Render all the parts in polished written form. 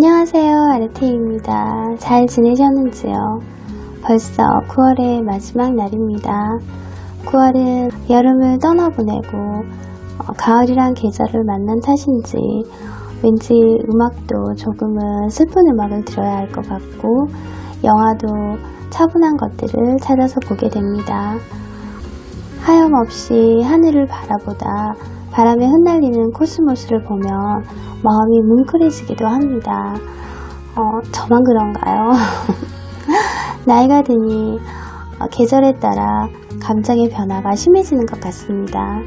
안녕하세요, 아르테입니다. 잘 지내셨는지요? 벌써 9월의 마지막 날입니다. 9월은 여름을 떠나보내고 가을이란 계절을 만난 탓인지 왠지 음악도 조금은 슬픈 음악을 들어야 할 것 같고 영화도 차분한 것들을 찾아서 보게 됩니다. 하염없이 하늘을 바라보다 바람에 흩날리는 코스모스를 보면 마음이 뭉클해지기도 합니다. 저만 그런가요? 나이가 드니 계절에 따라 감정의 변화가 심해지는 것 같습니다.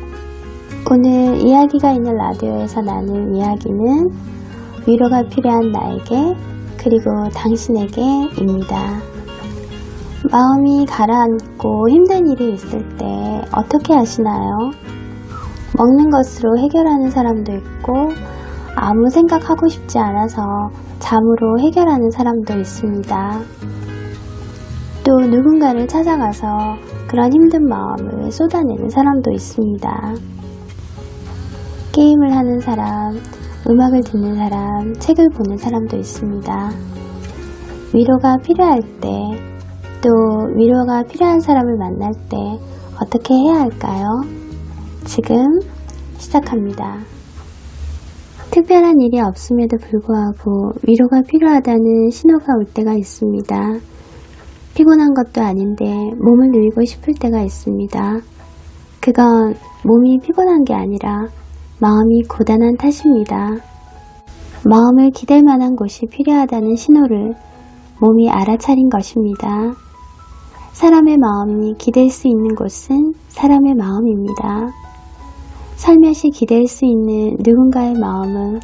오늘 이야기가 있는 라디오에서 나눌 이야기는 위로가 필요한 나에게 그리고 당신에게입니다. 마음이 가라앉고 힘든 일이 있을 때 어떻게 하시나요? 먹는 것으로 해결하는 사람도 있고 아무 생각하고 싶지 않아서 잠으로 해결하는 사람도 있습니다. 또 누군가를 찾아가서 그런 힘든 마음을 쏟아내는 사람도 있습니다. 게임을 하는 사람, 음악을 듣는 사람, 책을 보는 사람도 있습니다. 위로가 필요할 때, 또 위로가 필요한 사람을 만날 때 어떻게 해야 할까요? 지금 시작합니다. 특별한 일이 없음에도 불구하고 위로가 필요하다는 신호가 올 때가 있습니다. 피곤한 것도 아닌데 몸을 누이고 싶을 때가 있습니다. 그건 몸이 피곤한 게 아니라 마음이 고단한 탓입니다. 마음을 기댈 만한 곳이 필요하다는 신호를 몸이 알아차린 것입니다. 사람의 마음이 기댈 수 있는 곳은 사람의 마음입니다. 살며시 기댈 수 있는 누군가의 마음은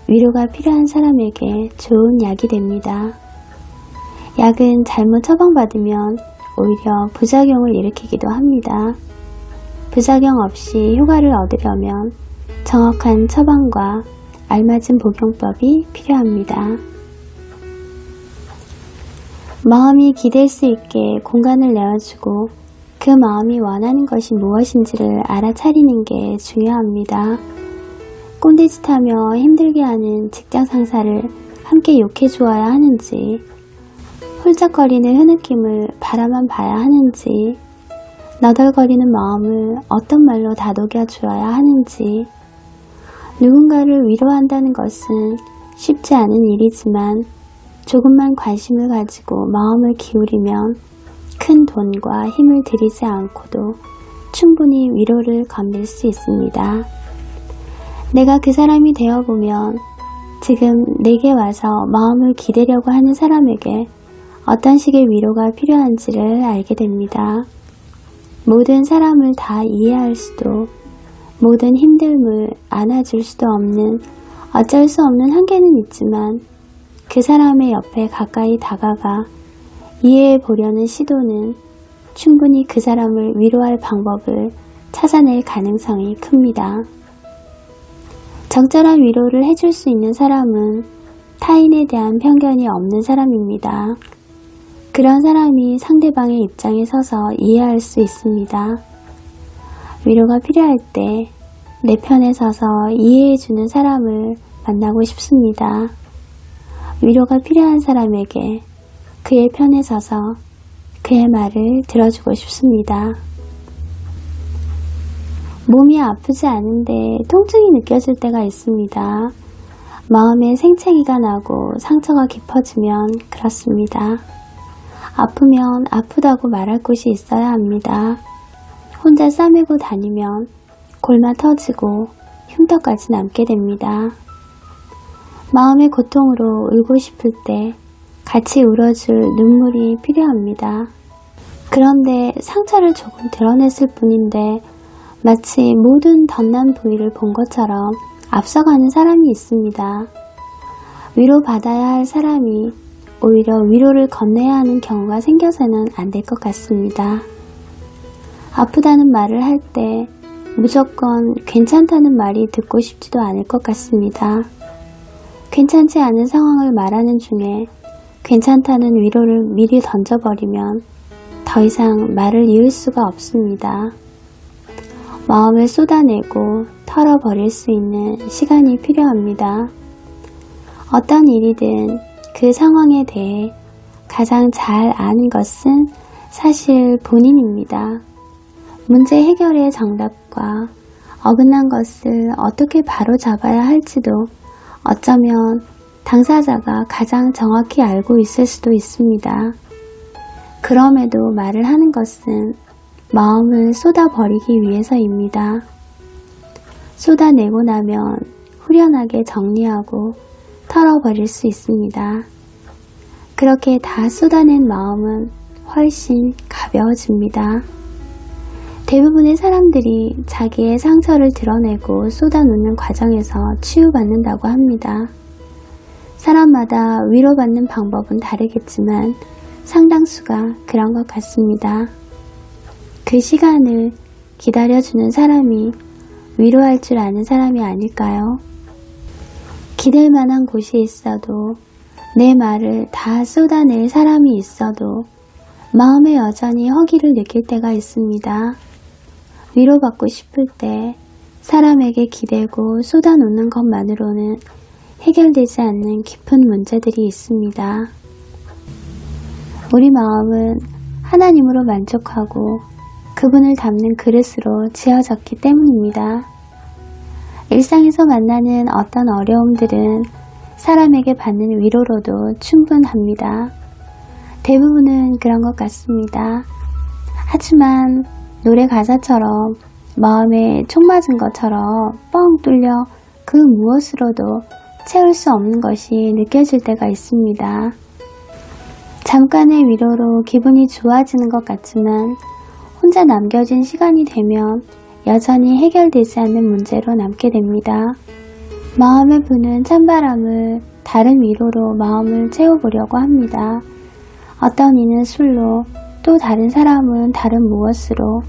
위로가 필요한 사람에게 좋은 약이 됩니다. 약은 잘못 처방받으면 오히려 부작용을 일으키기도 합니다. 부작용 없이 효과를 얻으려면 정확한 처방과 알맞은 복용법이 필요합니다. 마음이 기댈 수 있게 공간을 내어주고 그 마음이 원하는 것이 무엇인지를 알아차리는 게 중요합니다. 꼰대짓하며 힘들게 하는 직장 상사를 함께 욕해 주어야 하는지, 훌쩍거리는 흐느낌을 바라만 봐야 하는지, 너덜거리는 마음을 어떤 말로 다독여 주어야 하는지, 누군가를 위로한다는 것은 쉽지 않은 일이지만 조금만 관심을 가지고 마음을 기울이면 큰 돈과 힘을 들이지 않고도 충분히 위로를 건넬 수 있습니다. 내가 그 사람이 되어보면 지금 내게 와서 마음을 기대려고 하는 사람에게 어떤 식의 위로가 필요한지를 알게 됩니다. 모든 사람을 다 이해할 수도 모든 힘듦을 안아줄 수도 없는 어쩔 수 없는 한계는 있지만 그 사람의 옆에 가까이 다가가 이해해 보려는 시도는 충분히 그 사람을 위로할 방법을 찾아낼 가능성이 큽니다. 적절한 위로를 해줄 수 있는 사람은 타인에 대한 편견이 없는 사람입니다. 그런 사람이 상대방의 입장에 서서 이해할 수 있습니다. 위로가 필요할 때 내 편에 서서 이해해주는 사람을 만나고 싶습니다. 위로가 필요한 사람에게 그의 편에 서서 그의 말을 들어주고 싶습니다. 몸이 아프지 않은데 통증이 느껴질 때가 있습니다. 마음에 생채기가 나고 상처가 깊어지면 그렇습니다. 아프면 아프다고 말할 곳이 있어야 합니다. 혼자 싸매고 다니면 골마 터지고 흉터까지 남게 됩니다. 마음의 고통으로 울고 싶을 때 같이 울어줄 눈물이 필요합니다. 그런데 상처를 조금 드러냈을 뿐인데 마치 모든 덧난 부위를 본 것처럼 앞서가는 사람이 있습니다. 위로받아야 할 사람이 오히려 위로를 건네야 하는 경우가 생겨서는 안 될 것 같습니다. 아프다는 말을 할 때 무조건 괜찮다는 말이 듣고 싶지도 않을 것 같습니다. 괜찮지 않은 상황을 말하는 중에 괜찮다는 위로를 미리 던져버리면 더 이상 말을 이을 수가 없습니다. 마음을 쏟아내고 털어버릴 수 있는 시간이 필요합니다. 어떤 일이든 그 상황에 대해 가장 잘 아는 것은 사실 본인입니다. 문제 해결의 정답과 어긋난 것을 어떻게 바로잡아야 할지도 어쩌면 당사자가 가장 정확히 알고 있을 수도 있습니다. 그럼에도 말을 하는 것은 마음을 쏟아버리기 위해서입니다. 쏟아내고 나면 후련하게 정리하고 털어버릴 수 있습니다. 그렇게 다 쏟아낸 마음은 훨씬 가벼워집니다. 대부분의 사람들이 자기의 상처를 드러내고 쏟아놓는 과정에서 치유받는다고 합니다. 사람마다 위로받는 방법은 다르겠지만 상당수가 그런 것 같습니다. 그 시간을 기다려주는 사람이 위로할 줄 아는 사람이 아닐까요? 기댈 만한 곳이 있어도 내 말을 다 쏟아낼 사람이 있어도 마음에 여전히 허기를 느낄 때가 있습니다. 위로받고 싶을 때 사람에게 기대고 쏟아놓는 것만으로는 해결되지 않는 깊은 문제들이 있습니다. 우리 마음은 하나님으로 만족하고 그분을 담는 그릇으로 지어졌기 때문입니다. 일상에서 만나는 어떤 어려움들은 사람에게 받는 위로로도 충분합니다. 대부분은 그런 것 같습니다. 하지만 노래 가사처럼 마음에 총 맞은 것처럼 뻥 뚫려 그 무엇으로도 채울 수 없는 것이 느껴질 때가 있습니다. 잠깐의 위로로 기분이 좋아지는 것 같지만 혼자 남겨진 시간이 되면 여전히 해결되지 않는 문제로 남게 됩니다. 마음에 부는 찬바람을 다른 위로로 마음을 채워보려고 합니다. 어떤 이는 술로, 또 다른 사람은 다른 무엇으로.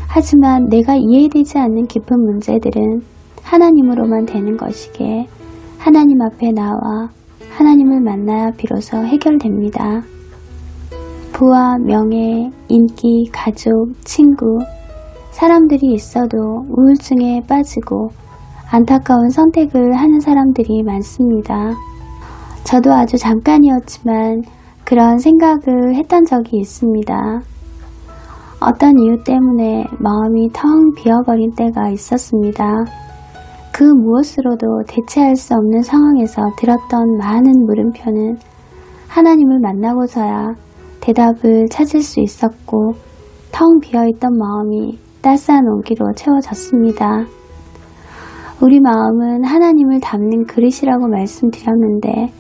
하지만 내가 이해되지 않는 깊은 문제들은 하나님으로만 되는 것이기에 하나님 앞에 나와 하나님을 만나야 비로소 해결됩니다. 부와 명예, 인기, 가족, 친구, 사람들이 있어도 우울증에 빠지고 안타까운 선택을 하는 사람들이 많습니다. 저도 아주 잠깐이었지만 그런 생각을 했던 적이 있습니다. 어떤 이유 때문에 마음이 텅 비어버린 때가 있었습니다. 그 무엇으로도 대체할 수 없는 상황에서 들었던 많은 물음표는 하나님을 만나고서야 대답을 찾을 수 있었고 텅 비어있던 마음이 따스한 온기로 채워졌습니다. 우리 마음은 하나님을 담는 그릇이라고 말씀드렸는데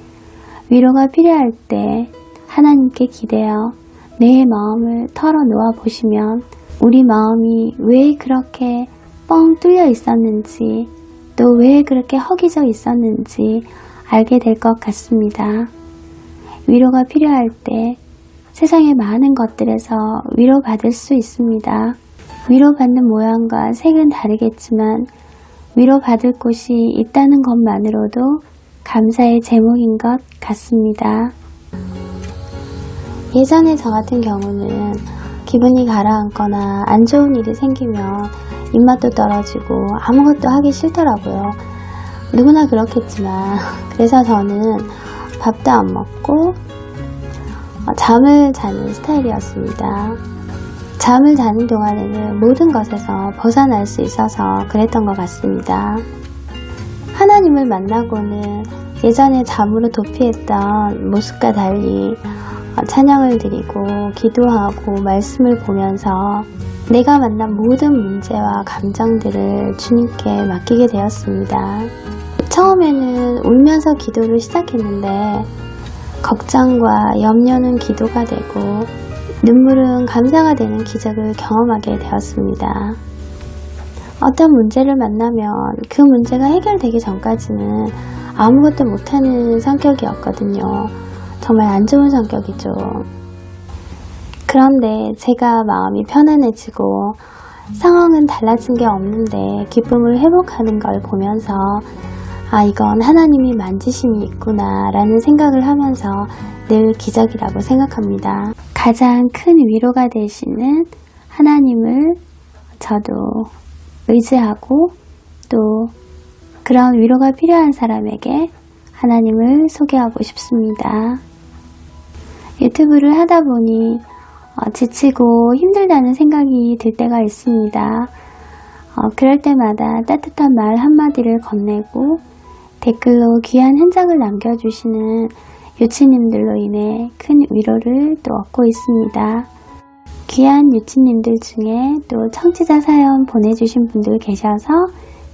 위로가 필요할 때 하나님께 기대어 내 마음을 털어놓아 보시면 우리 마음이 왜 그렇게 뻥 뚫려 있었는지 또 왜 그렇게 허기져 있었는지 알게 될 것 같습니다. 위로가 필요할 때 세상의 많은 것들에서 위로받을 수 있습니다. 위로받는 모양과 색은 다르겠지만 위로받을 곳이 있다는 것만으로도 감사의 제목인 것 같습니다. 예전에 저 같은 경우는 기분이 가라앉거나 안 좋은 일이 생기면 입맛도 떨어지고 아무것도 하기 싫더라고요. 누구나 그렇겠지만 그래서 저는 밥도 안 먹고 잠을 자는 스타일이었습니다. 잠을 자는 동안에는 모든 것에서 벗어날 수 있어서 그랬던 것 같습니다. 하나님을 만나고는 예전에 잠으로 도피했던 모습과 달리 찬양을 드리고 기도하고 말씀을 보면서 내가 만난 모든 문제와 감정들을 주님께 맡기게 되었습니다. 처음에는 울면서 기도를 시작했는데 걱정과 염려는 기도가 되고 눈물은 감사가 되는 기적을 경험하게 되었습니다. 어떤 문제를 만나면 그 문제가 해결되기 전까지는 아무것도 못하는 성격이었거든요. 정말 안 좋은 성격이죠. 그런데 제가 마음이 편안해지고 상황은 달라진 게 없는데 기쁨을 회복하는 걸 보면서 이건 하나님이 만지심이 있구나 라는 생각을 하면서 늘 기적이라고 생각합니다. 가장 큰 위로가 되시는 하나님을 저도 의지하고 또 그런 위로가 필요한 사람에게 하나님을 소개하고 싶습니다. 유튜브를 하다 보니 지치고 힘들다는 생각이 들 때가 있습니다. 그럴 때마다 따뜻한 말 한마디를 건네고 댓글로 귀한 흔적을 남겨주시는 유치님들로 인해 큰 위로를 또 얻고 있습니다. 귀한 유치님들 중에 또 청취자 사연 보내주신 분들 계셔서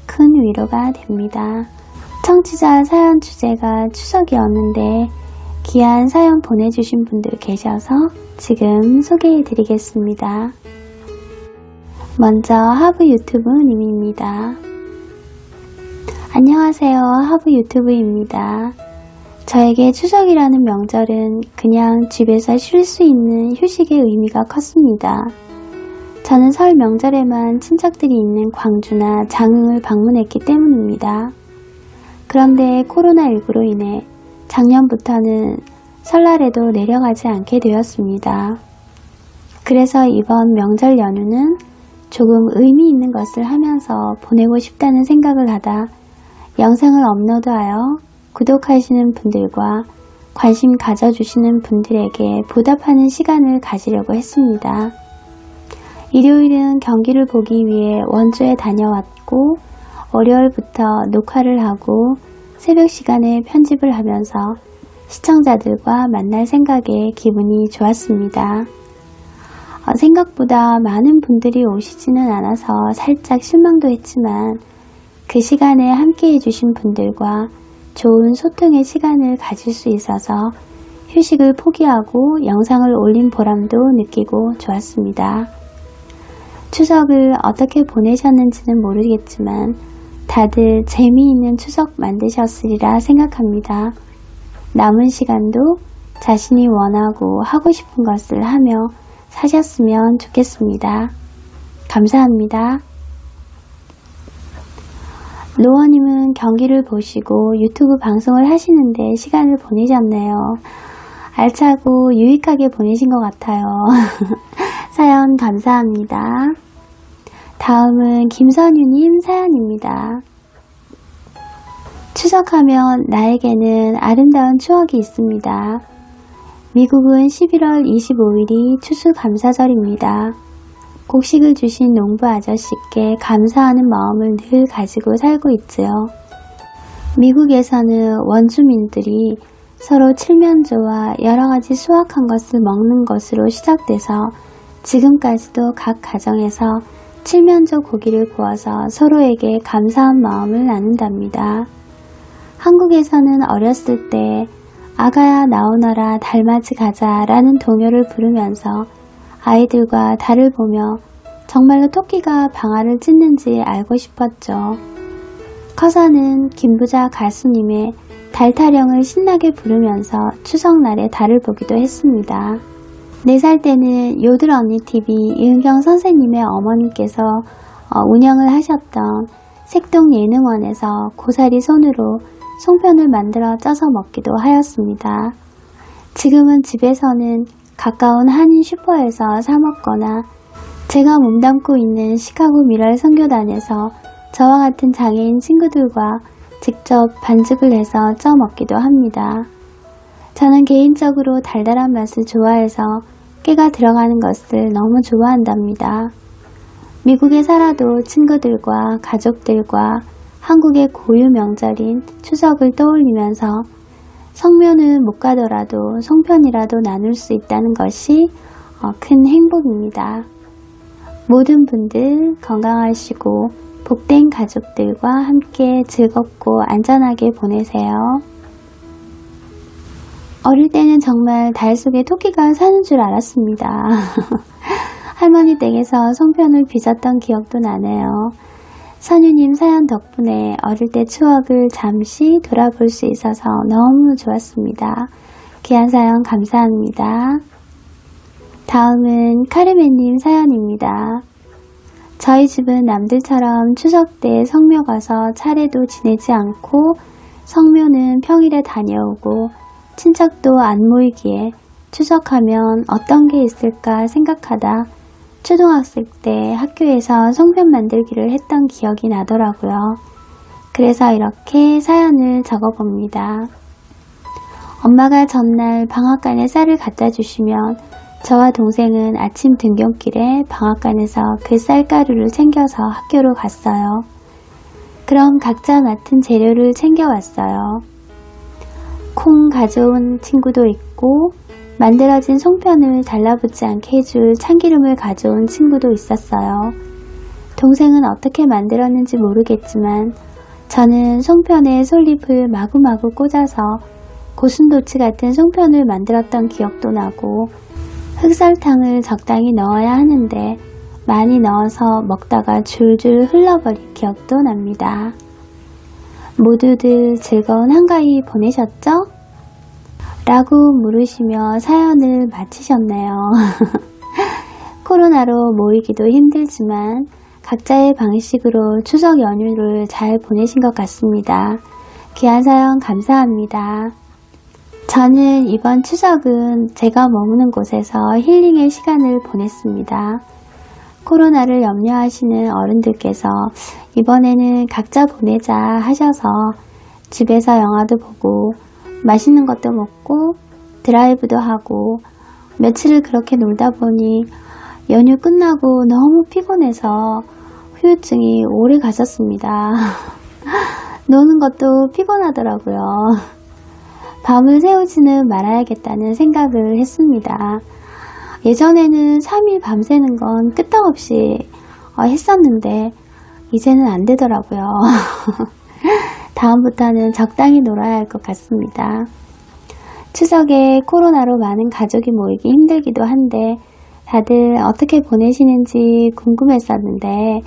큰 위로가 됩니다. 청취자 사연 주제가 추석이었는데 귀한 사연 보내주신 분들 계셔서 지금 소개해드리겠습니다. 먼저 하부 유튜브님입니다. 안녕하세요. 하부 유튜브입니다. 저에게 추석이라는 명절은 그냥 집에서 쉴 수 있는 휴식의 의미가 컸습니다. 저는 설 명절에만 친척들이 있는 광주나 장흥을 방문했기 때문입니다. 그런데 코로나19로 인해 작년부터는 설날에도 내려가지 않게 되었습니다. 그래서 이번 명절 연휴는 조금 의미 있는 것을 하면서 보내고 싶다는 생각을 하다 영상을 업로드하여 구독하시는 분들과 관심 가져주시는 분들에게 보답하는 시간을 가지려고 했습니다. 일요일은 경기를 보기 위해 원주에 다녀왔고 월요일부터 녹화를 하고 새벽 시간에 편집을 하면서 시청자들과 만날 생각에 기분이 좋았습니다. 생각보다 많은 분들이 오시지는 않아서 살짝 실망도 했지만 그 시간에 함께 해주신 분들과 좋은 소통의 시간을 가질 수 있어서 휴식을 포기하고 영상을 올린 보람도 느끼고 좋았습니다. 추석을 어떻게 보내셨는지는 모르겠지만 다들 재미있는 추석 만드셨으리라 생각합니다. 남은 시간도 자신이 원하고 하고 싶은 것을 하며 사셨으면 좋겠습니다. 감사합니다. 로어님은 경기를 보시고 유튜브 방송을 하시는데 시간을 보내셨네요. 알차고 유익하게 보내신 것 같아요. 사연 감사합니다. 다음은 김선유님 사연입니다. 추석하면 나에게는 아름다운 추억이 있습니다. 미국은 11월 25일이 추수감사절입니다. 곡식을 주신 농부 아저씨께 감사하는 마음을 늘 가지고 살고 있지요. 미국에서는 원주민들이 서로 칠면조와 여러가지 수확한 것을 먹는 것으로 시작돼서 지금까지도 각 가정에서 칠면조 고기를 구워서 서로에게 감사한 마음을 나눈답니다. 한국에서는 어렸을 때 아가야 나오너라 달맞이 가자 라는 동요를 부르면서 아이들과 달을 보며 정말로 토끼가 방아를 찢는지 알고 싶었죠. 커서는 김부자 가수님의 달 타령을 신나게 부르면서 추석날에 달을 보기도 했습니다. 4살 때는 요들 언니 TV 이은경 선생님의 어머님께서 운영을 하셨던 색동 예능원에서 고사리 손으로 송편을 만들어 쪄서 먹기도 하였습니다. 지금은 집에서는 가까운 한인 슈퍼에서 사 먹거나 제가 몸담고 있는 시카고 미랄 선교단에서 저와 같은 장애인 친구들과 직접 반죽을 해서 쪄 먹기도 합니다. 저는 개인적으로 달달한 맛을 좋아해서 깨가 들어가는 것을 너무 좋아한답니다. 미국에 살아도 친구들과 가족들과 한국의 고유 명절인 추석을 떠올리면서 성묘는 못 가더라도 송편이라도 나눌 수 있다는 것이 큰 행복입니다. 모든 분들 건강하시고 복된 가족들과 함께 즐겁고 안전하게 보내세요. 어릴 때는 정말 달 속에 토끼가 사는 줄 알았습니다. 할머니 댁에서 송편을 빚었던 기억도 나네요. 선유님 사연 덕분에 어릴 때 추억을 잠시 돌아볼 수 있어서 너무 좋았습니다. 귀한 사연 감사합니다. 다음은 카르멘님 사연입니다. 저희 집은 남들처럼 추석 때 성묘 가서 차례도 지내지 않고 성묘는 평일에 다녀오고 친척도 안 모이기에 추석하면 어떤 게 있을까 생각하다 초등학생 때 학교에서 송편 만들기를 했던 기억이 나더라고요. 그래서 이렇게 사연을 적어봅니다. 엄마가 전날 방앗간에 쌀을 갖다 주시면 저와 동생은 아침 등굣길에 방앗간에서 그 쌀가루를 챙겨서 학교로 갔어요. 그럼 각자 맡은 재료를 챙겨왔어요. 콩 가져온 친구도 있고 만들어진 송편을 달라붙지 않게 해줄 참기름을 가져온 친구도 있었어요. 동생은 어떻게 만들었는지 모르겠지만 저는 송편에 솔잎을 마구마구 꽂아서 고슴도치 같은 송편을 만들었던 기억도 나고 흑설탕을 적당히 넣어야 하는데 많이 넣어서 먹다가 줄줄 흘러버린 기억도 납니다. 모두들 즐거운 한가위 보내셨죠? 라고 물으시며 사연을 마치셨네요. 코로나로 모이기도 힘들지만 각자의 방식으로 추석 연휴를 잘 보내신 것 같습니다. 귀한 사연 감사합니다. 저는 이번 추석은 제가 머무는 곳에서 힐링의 시간을 보냈습니다. 코로나를 염려하시는 어른들께서 이번에는 각자 보내자 하셔서 집에서 영화도 보고 맛있는 것도 먹고 드라이브도 하고 며칠을 그렇게 놀다 보니 연휴 끝나고 너무 피곤해서 후유증이 오래 가셨습니다. 노는 것도 피곤하더라고요. 밤을 새우지는 말아야겠다는 생각을 했습니다. 예전에는 3일 밤새는 건 끄떡없이 했었는데 이제는 안 되더라고요. 다음부터는 적당히 놀아야 할 것 같습니다. 추석에 코로나로 많은 가족이 모이기 힘들기도 한데 다들 어떻게 보내시는지 궁금했었는데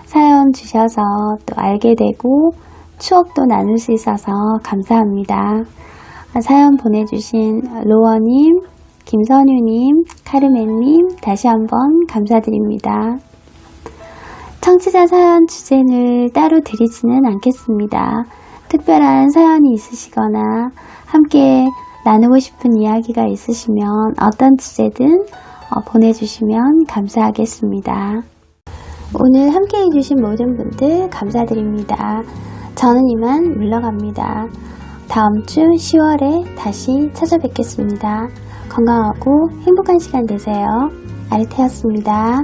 사연 주셔서 또 알게 되고 추억도 나눌 수 있어서 감사합니다. 사연 보내주신 로어님, 김선유님, 카르멘님 다시 한번 감사드립니다. 청취자 사연 주제를 따로 드리지는 않겠습니다. 특별한 사연이 있으시거나 함께 나누고 싶은 이야기가 있으시면 어떤 주제든 보내주시면 감사하겠습니다. 오늘 함께 해주신 모든 분들 감사드립니다. 저는 이만 물러갑니다. 다음 주 10월에 다시 찾아뵙겠습니다. 건강하고 행복한 시간 되세요. 아리태였습니다.